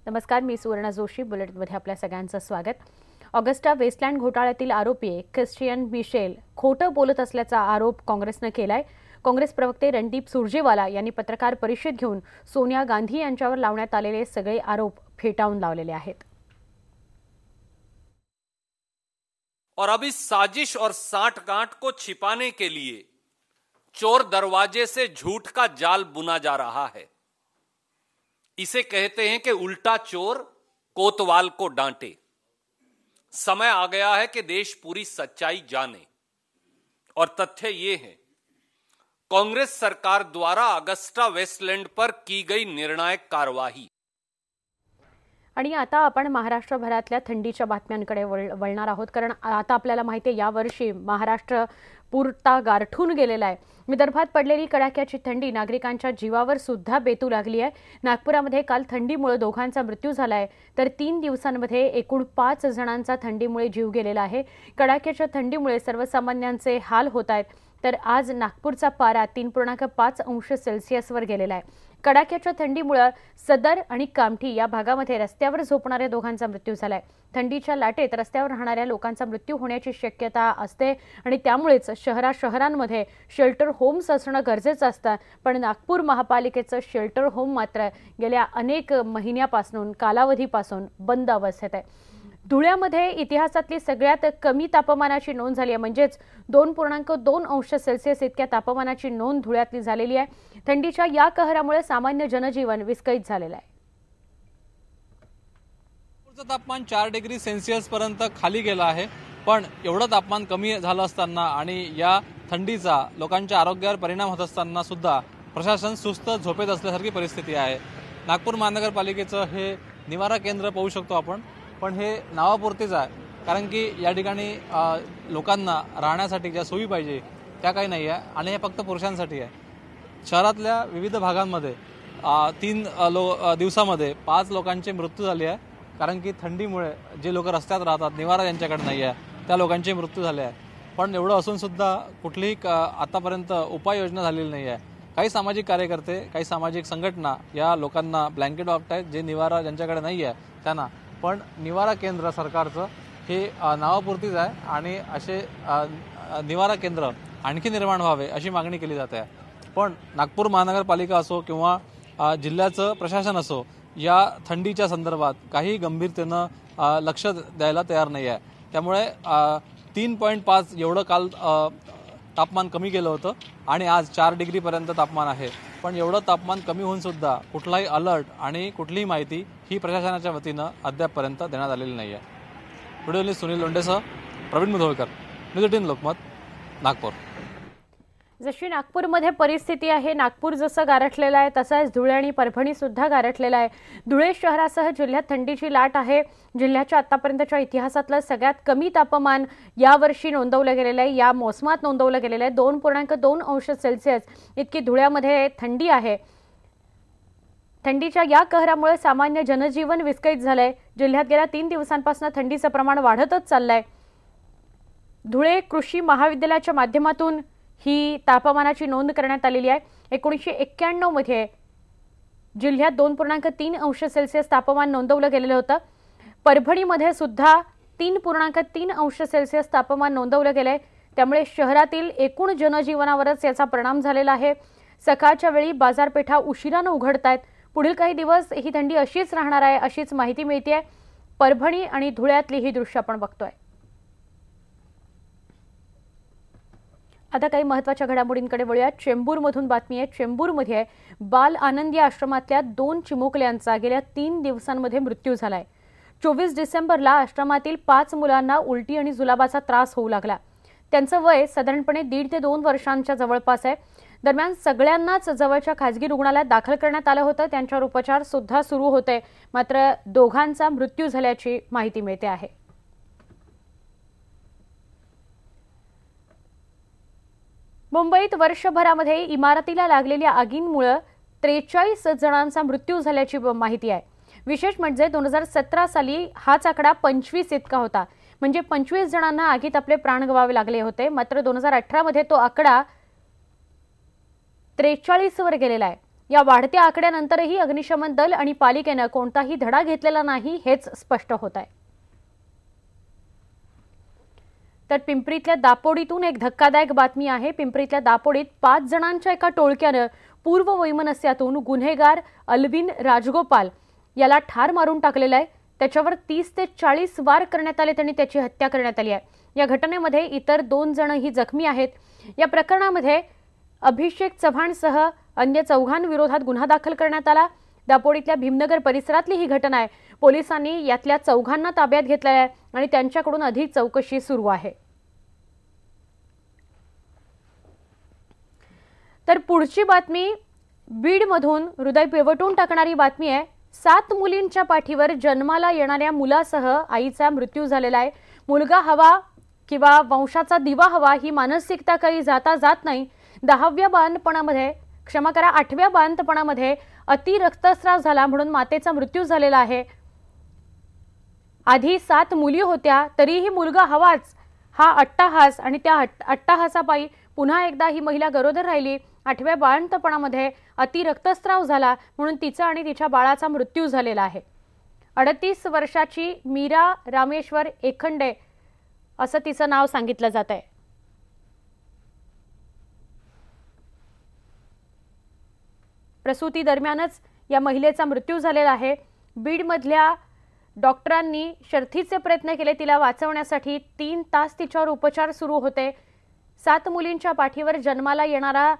नमस्कार, मी सुवर्णा जोशी. बुलेटिनमध्ये आपल्या सगळ्यांचं स्वागत. ऑगस्टा वेस्टलँड घोटाळ्यातील आरोपी ख्रिस्टियन मिशेल खोटं बोलत असल्याचा आरोप काँग्रेसनं केलाय. काँग्रेस प्रवक्ते रणदीप सुरजेवाला यांनी पत्रकार परिषद घेऊन सोनिया गांधी यांच्यावर लावण्यात आलेले सगळे आरोप फेटाळून लावलेले आहेत. और अब इस साजिश और सांठगांठ को छिपाने के लिए चोर दरवाजे से झूठ का जाल बुना जा रहा है. इसे कहते हैं कि उल्टा चोर कोतवाल को डांटे. समय आ गया है कि देश पूरी सच्चाई जाने. और तथ्य ये है, कांग्रेस सरकार द्वारा अगस्टा वेस्टलैंड पर की गई निर्णायक कार्यवाही. आणि आता आपण महाराष्ट्रभरातल्या थंडीच्या बातम्यांकडे वळणार आहोत. कारण आता आपल्याला माहिती आहे, यावर्षी महाराष्ट्र पुरता गारठून गेलेला आहे. विदर्भात पडलेली कडाक्याची थंडी नागरिकांच्या जीवावर सुद्धा बेतू लागली आहे. नागपुरामध्ये काल थंडीमुळे दोघांचा मृत्यू झाला आहे, तर 3 दिवसांमध्ये एकूण 5 जणांचा थंडीमुळे जीव गेलेला आहे. कडाक्याच्या थंडीमुळे सर्वसामान्यांचे हाल होत आहेत. तर आज नागपूरचा पारा 3.5 अंश सेल्सिअसवर गेलेला आहे. कडाक्याच्या थंडीमुळे सदर आणि कामठी या भागामध्ये रस्त्यावर झोपणाऱ्या दोघांचा मृत्यू झालाय. थंडीच्या लाटेत रस्त्यावर राहणाऱ्या लोकांचा मृत्यू होण्याची शक्यता असते आणि त्यामुळेच शहरांमध्ये शेल्टर होम्स असणं गरजेचं असतं. पण नागपूर महापालिकेचं शेल्टर होम मात्र गेल्या अनेक महिन्यापासून कालावधीपासून बंद अवस्थेत आहे. धुळ्यामध्ये इतिहासातली सगळ्यात कमी तापमानाची नोंद झाली आहे. म्हणजेच 2.2 अंश सेल्सिअस इतक्या तापमानाची नोंद धुळ्यातली झालेली आहे. थंडीच्या या कहरामुळे सामान्य जनजीवन विस्कळीत झालेलं आहे. तापमान 4 डिग्री सेल्सिअस पर्यंत खाली गेलं आहे. पण एवढं तापमान कमी झालं असताना आणि या थंडीचा लोकांच्या आरोग्यावर परिणाम होत असताना सुद्धा प्रशासन सुस्त झोपेत असल्यासारखी परिस्थिती आहे. नागपूर महानगरपालिकेचं हे निवारा केंद्र पाहू शकतो आपण, पण हे नावापुरतीच आहे. कारण की या ठिकाणी लोकांना राहण्यासाठी ज्या सोयी पाहिजे त्या काही नाही आहे आणि हे फक्त पुरुषांसाठी आहे. शहरातल्या विविध भागांमध्ये 3 दिवसामध्ये 5 लोकांचे मृत्यू झाले आहे. कारण की थंडीमुळे जे लोक रस्त्यात राहतात, निवारा ज्यांच्याकडे नाही आहे, त्या लोकांचे मृत्यू झाले आहे. पण एवढं असून सुद्धा कुठलीही आतापर्यंत उपाययोजना झालेली नाही आहे. काही सामाजिक कार्यकर्ते, काही सामाजिक संघटना या लोकांना ब्लँकेट वापरतायत, जे निवारा ज्यांच्याकडे नाही आहे त्यांना. पण निवारा केंद्र सरकारचं हे नावापुरतीच आहे आणि असे निवारा केंद्र आणखी निर्माण व्हावे अशी मागणी केली जाते. पण नागपूर महानगरपालिका असो किंवा जिल्ह्याचं प्रशासन असो, या थंडीच्या संदर्भात काही गंभीरतेनं लक्ष द्यायला तयार नाही आहे. त्यामुळे 3.5 एवढं काल तापमान कमी गेलं होतं आणि आज 4 डिग्रीपर्यंत तापमान आहे. पण एवढं तापमान कमी होऊन सुद्धा कुठलाही अलर्ट आणि कुठलीही माहिती ही प्रशासनाच्या वतीनं अद्यापपर्यंत देण्यात आलेली नाही आहे. व्हिडिओ सुनील लोंढेसह प्रवीण मुधोळकर, न्यूज 18 लोकमत, नागपूर. जशी नागपूरमध्ये परिस्थिती आहे, नागपूर जसं गारठलेलं आहे तसंच धुळे आणि परभणी सुद्धा गारठलेला आहे. धुळे शहरासह जिल्ह्यात थंडीची लाट आहे. जिल्ह्याच्या आतापर्यंतच्या इतिहासातलं सगळ्यात कमी तापमान यावर्षी नोंदवलं गेलेलं आहे, या मोसमात नोंदवलं गेलेलं आहे. 2.2 अंश सेल्सिअस इतकी धुळ्यामध्ये थंडी आहे. थंडीच्या या कहरामुळे सामान्य जनजीवन विस्कळीत झालंय. जिल्ह्यात गेल्या 3 दिवसांपासून थंडीचं प्रमाण वाढतच चाललंय. धुळे कृषी महाविद्यालयाच्या माध्यमातून ही तापमानाची नोंद करण्यात आलेली आहे. 1991 मध्ये जिल्ह्यात 2.3 अंश सेल्सिअस तापमान नोंदवलं गेलेलं होतं. परभणीमध्ये सुद्धा 3.3 अंश सेल्सिअस तापमान नोंदवलं गेलंय. त्यामुळे शहरातील एकूण जनजीवनावरच याचा परिणाम झालेला आहे. सकाळच्या वेळी बाजारपेठा उशिरानं उघडत आहेत. पुढील काही दिवस ही थंडी अशीच राहणार आहे अशीच माहिती मिळते. परभणी आणि धुळ्यातली ही दृश्य आपण बघतोय. आता काही महत्त्वाच्या घडामोडींकडे वळूया. चेंबूरमधून बातमी आहे. चेंबूरमध्ये बाल आनंद या आश्रमातल्या 2 चिमुकल्यांचा गेल्या 3 दिवसांमध्ये मृत्यू झालाय. 24 डिसेंबरला आश्रमातील 5 मुलांना उलटी आणि जुलाबाचा त्रास होऊ लागला. त्यांचं वय साधारणपणे 1.5 ते 2 वर्षांच्या जवळपास आहे. दरम्यान सगळ्यांनाच जवळच्या खासगी रुग्णालयात दाखल करण्यात आलं होतं. त्यांच्यावर उपचार सुद्धा सुरू होते. मात्र दोघांचा मृत्यू झाल्याची माहिती मिळते आहे. मुंबईत वर्षभरामध्ये इमारतीला लागलेल्या आगींमुळे 43 जणांचा मृत्यू झाल्याची माहिती आहे. विशेष म्हणजे 2017 साली हाच आकडा 25 इतका होता. म्हणजे 25 जणांना आगीत आपले प्राण गमावे लागले होते. मात्र 2018 मध्ये तो आकडा 43 वर गेलेला आहे. या वाढत्या आकड्यानंतरही अग्निशमन दल आणि पालिकेनं कोणताही धडा घेतलेला नाही हेच स्पष्ट होत आहे। तर पिंपरीतल्या दापोडीतून एक धक्कादायक बातमी आहे। पिंपरीतल्या दापोडीत 5 जणांच्या एका टोळक्यानं पूर्व वैमनस्यातून गुन्हेगार अल्विन राजगोपाल याला ठार मारून टाकलेला आहे। त्याच्यावर 30 ते 40 वार करण्यात आले आणि त्याची हत्या करण्यात आली आहे। या घटनेमध्ये इतर 2 जणही जखमी आहेत। या प्रकरणामध्ये अभिषेक चव्हाणसह अन्य 4 विरोधात गुन्हा दाखल करण्यात आला। दापोडीतल्या भीमनगर परिसरातली ही घटना आहे। पोलिसांनी यातल्या 4 ताब्यात घेतलेलं आहे आणि त्यांच्याकडून अधिक चौकशी सुरू आहे। तर पुढची बातमी बीडमधून हृदय पिळवटून टाकणारी बातमी आहे। 7 मुलींच्या पाठीवर जन्माला येणाऱ्या मुलासह आईचा मृत्यू झालेला आहे। मुलगा हवा किंवा वंशाचा दिवा हवा ही मानसिकता काही जाता जात नाही। 10व्या बांधपणामध्ये क्षमा करा 8व्या बांधपणामध्ये अति रक्तस्राव झाला म्हणून मातेचा मृत्यू झालेला आहे। आधी 7 मुली होत्या तरीही मुलगा हवाच हा अट्टाहास आणि त्या अट्टाहासापायी पुन्हा एकदा ही महिला गरोदर राहिली। 8व्या बाळंतपणामध्ये अति रक्तस्राव झाला म्हणून तिचा आणि तिच्या बाळाचा मृत्यू झालेला आहे। 38 वर्षाची मीरा रामेश्वर एखंडे असं तिचं नाव सांगितलं जात आहे। प्रसूती दरम्यानच या महिलेचा मृत्यू झालेला आहे। बीडमधल्या डॉक्टरांनी शर्थीचे प्रयत्न केले तिला वाचवण्यासाठी। 3 तास तिच्यावर उपचार सुरू होते। 7 मुलींच्या पाठीवर जन्माला येणारा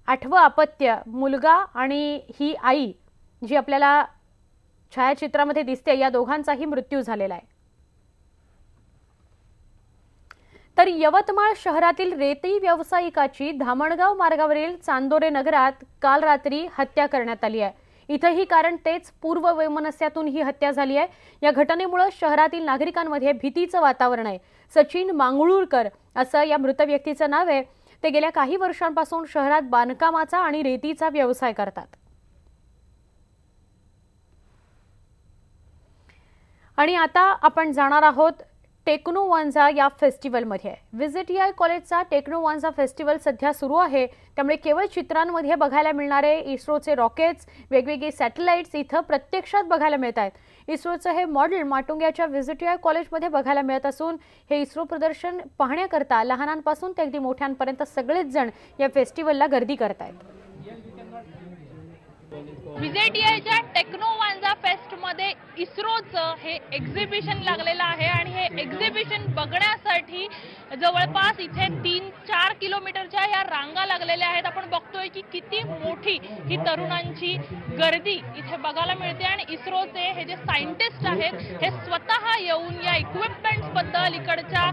8वं अपत्य मुलगा आणि ही आई जी आपल्याला छायाचित्रामध्ये दिसते या दोघांचाही मृत्यू झालेला आहे। तर यवतमाळ शहरातील रेती व्यावसायिकाची धामणगाव मार्गावरील चांदोरे नगरात काल रात्री हत्या करण्यात आली आहे। इथंही कारण तेच पूर्व वैमनस्यातून ही हत्या झाली आहे। या घटनेमुळे शहरातील नागरिकांमध्ये भीतीचं वातावरण आहे। सचिन मांगळूरकर असं या मृत व्यक्तीचं नाव आहे। ते गेल्या काही वर्षांपासून शहरात बांधकामाचा आणि रेतीचा व्यवसाय करतात। आणि आता आपण जाणार आहोत टेक्नोवांझा या फेस्टिवलमध्ये। व्हिजिट कॉलेजचा टेक्नोवांझा फेस्टिवल सध्या सुरू आहे। त्यामुळे केवळ चित्रांमध्ये बघायला मिळणारे इस्रोचे रॉकेट्स वेगवेगळे सॅटेलाइट्स इथं प्रत्यक्षात बघायला मिळत आहेत। इस्रोचं हे मॉडेल माटुंग्याच्या व्हिजिट कॉलेजमध्ये बघायला मिळत असून हे इस्रो प्रदर्शन पाहण्याकरता लहानांपासून ते अगदी मोठ्यांपर्यंत सगळेच जण या फेस्टिवलला गर्दी करत आहेत। व्हिजिटच्या टेक्नोवांझा फेस्टमध्ये इस्रोचं हे एक्झिबिशन लागलेलं आहे आणि हे एक्झिबिशन बघण्यासाठी जवळपास इथे 3-4 किलोमीटरच्या या रांगा लागलेल्या आहेत। आपण बघतोय की किती मोठी ही तरुणांची गर्दी इथे बघायला मिळते आणि इस्रोचे हे जे सायंटिस्ट आहेत हे स्वतः येऊन या इक्विपमेंट्स बद्दल इकडच्या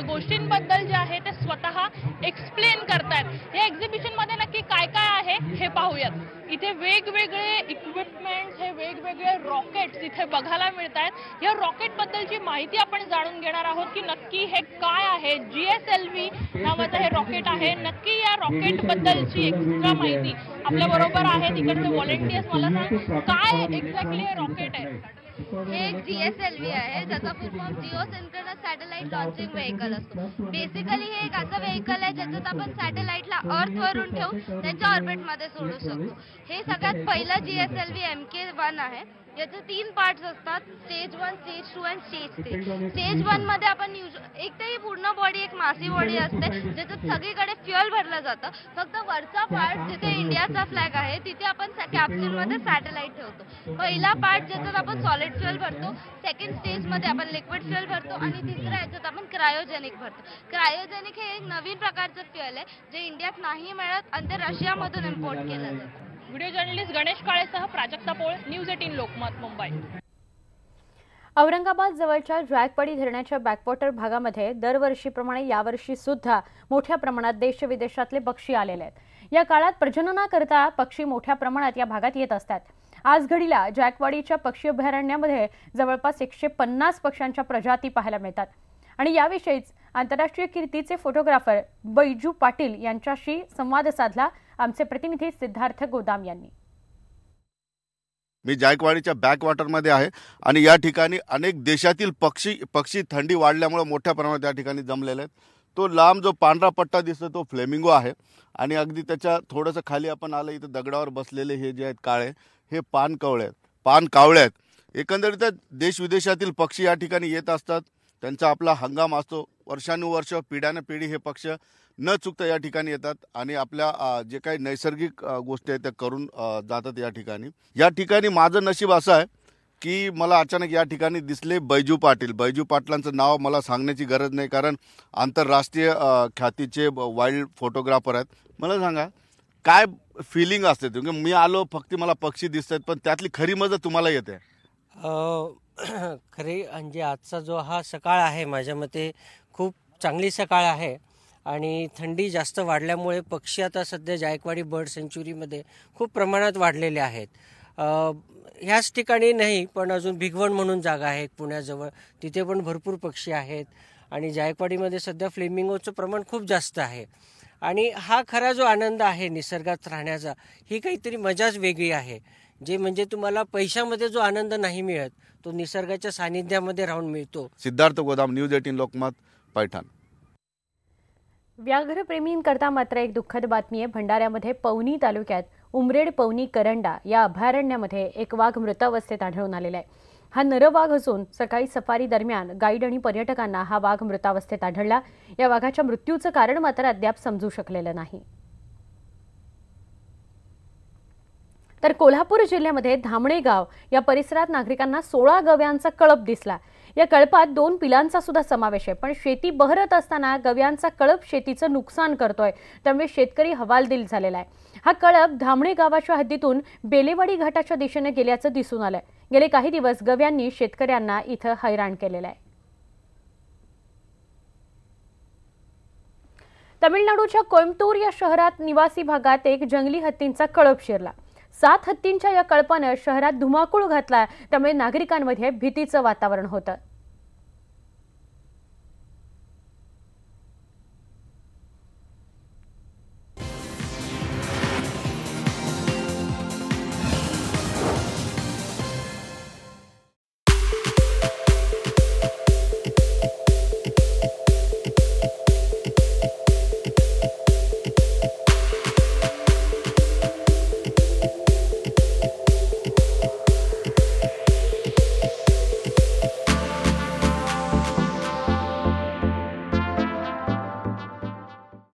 गोष्टींबद्दल जे आहे ते स्वतः एक्सप्लेन करतायत। या एक्झिबिशन मध्ये नक्की काय काय आहे हे पाहूयात। इथे वेगवेगळे इक्विपमेंट्स हे वेगवेगळे रॉकेट्स इथे बघायला मिळतात। या रॉकेट बद्दलची माहिती आपण जाणून घेणार आहोत की नक्की हे काय आहे। GSLV नावाचं हे रॉकेट आहे। नक्की या रॉकेट बद्दलची एक्स्ट्रा माहिती आपल्या बरोबर आहे तिकडचे व्हॉलंटियर्स। मला सांग काय एक्झॅक्टली हे रॉकेट आहे? हे एक GSLV आहे ज्याचा फुल form Jio synchronous satellite launching vehicle असतो। बेसिकली हे एक असं व्हेकल आहे ज्याच्यात आपण सॅटेलाइटला अर्थवरून ठेवून त्यांच्या ऑर्बिटमध्ये सोडू शकतो। हे सगळ्यात पहिलं GSLV MK1 आहे। याचे 3 पार्ट्स असतात, स्टेज 1, स्टेज 2 आणि स्टेज 3। स्टेज 1 मध्ये आपण एक तर ही पूर्ण बॉडी एक मासी बॉडी असते ज्याच्यात सगळीकडे फ्युअल भरलं जातं। फक्त वरचा पार्ट जिथे इंडियाचा फ्लॅग आहे तिथे आपण कॅप्सूल मध्ये सॅटेलाइट ठेवतो। पहिला पार्ट ज्याच्यात आपण सॉलिड फ्युअल भरतो, सेकंड स्टेज मध्ये आपण लिक्विड फ्युअल भरतो आणि तिसऱ्या याच्यात आपण क्रायोजेनिक भरतो। क्रायोजेनिक हे एक नवीन प्रकारचं फ्युअल आहे जे इंडियात नाही मिळत आणि ते रशियामधून इम्पोर्ट केलं जातं। Video journalist Ganesh काळेसह Prajakta Pol, news 18 Lokmat, Mumbai. Aurangabad जवळच्या जायकवाडी धरणाच्या बॅकवॉटर भागामध्ये दरवर्षीप्रमाणे यावर्षी सुद्धा मोठ्या प्रमाणात देश विदेशातले पक्षी आलेले आहेत। या काळात प्रजननाकरता पक्षी मोठ्या प्रमाणात या भागात येत असतात। आज घडीला जायकवाडीच्या पक्षी अभयारण्यामध्ये जवळपास 150 पक्ष्यांच्या प्रजाती पाहायला मिळतात आणि याविषयीच आंतरराष्ट्रीय कीर्तीचे फोटोग्राफर बैजू पाटील यांच्याशी संवाद साधला आमचे प्रतिनिधी सिद्धार्थ गोदाम यांनी। मी जायकवाडीच्या बॅकवॉटरमध्ये आहे आणि या ठिकाणी अनेक देशातील पक्षी थंडी वाढल्यामुळे मोठ्या प्रमाणात या ठिकाणी जमलेले आहेत। तो लांब जो पांढरा पट्टा दिसतो तो फ्लेमिंगो आहे आणि अगदी त्याच्या थोडंसं खाली आपण आलं इथं दगडावर बसलेले हे जे आहेत काळे हे पानकावळे आहेत. एकंदरीत देश विदेशातील पक्षी या ठिकाणी येत असतात. त्यांचा आपला हंगाम असतो. वर्षानुवर्ष पिढ्यानपिढी हे पक्ष न चुकता या ठिकाणी येतात आणि आपल्या जे काही नैसर्गिक गोष्टी आहेत त्या करून जातात. या ठिकाणी माझं नशीब असं आहे की मला अचानक या ठिकाणी दिसले बैजू पाटलांचं नाव मला सांगण्याची गरज नाही, कारण आंतरराष्ट्रीय ख्यातीचे वाईल्ड फोटोग्राफर आहेत. मला सांगा काय फिलिंग असते, म्हणजे मी आलो फक्त मला पक्षी दिसत आहेत, पण त्यातली खरी मजा तुम्हाला येते? खरी म्हणजे आजचा जो हा सकाळ आहे माझ्या मते खूप चांगली सकाळ आहे आणि थंडी जास्त वाढल्यामुळे पक्षी आता सध्या जायकवाडी बर्ड सेंच्युरीमध्ये खूप प्रमाणात वाढलेले आहेत. ह्याच ठिकाणी नाही पण अजून भिगवण म्हणून जागा आहे पुण्याजवळ, तिथे पण भरपूर पक्षी आहेत आणि जायकवाडीमध्ये सध्या फ्लेमिंगोचं प्रमाण खूप जास्त आहे. आणि हा खरा जो आनंद आहे निसर्गात राहण्याचा, ही काहीतरी मजाच वेगळी आहे. जे म्हणजे तुम्हाला पैशामध्ये जो आनंद नाही मिळत तो निसर्गाच्या सानिध्यामध्ये राहून मिळतो. सिद्धार्थ गोदाम, न्यूज 18 लोकमत, पैठण. व्याघ्रप्रेमींकरता मात्र एक दुःखद बातमी आहे. भंडाऱ्यामध्ये पवनी तालुक्यात उमरेड पवनी करंडा या अभयारण्यामध्ये एक वाघ मृतावस्थेत आढळून आलेला आहे. हा नरवाघ असून सकाळी सफारी दरम्यान गाईड आणि पर्यटकांना हा वाघ मृतावस्थेत आढळला. या वाघाच्या मृत्यूचं कारण मात्र अद्याप समजू शकलेलं नाही. तर कोल्हापूर जिल्ह्यामध्ये धामणे गाव या परिसरात नागरिकांना 16 गव्यांचा कळप दिसला. या कळपात 2 पिलांचा सुद्धा समावेश आहे. पण शेती बहरत असताना गव्यांचा कळप शेतीचं नुकसान करतोय, त्यामुळे शेतकरी हवालदिल झालेला आहे. हा कळप धामणे गावाच्या हद्दीतून बेलेवाडी घाटाच्या दिशेने गेल्याचं दिसून आलंय. गेले काही दिवस गव्यांनी शेतकऱ्यांना इथं हैराण केलेलं आहे. तमिळनाडूच्या कोयंबतूर या शहरात निवासी भागात एक जंगली हत्तींचा कळप शिरला. 7 हत्तींच्या या कळपानं शहरात धुमाकूळ घातला, त्यामुळे नागरिकांमध्ये भीतीचं वातावरण होतं.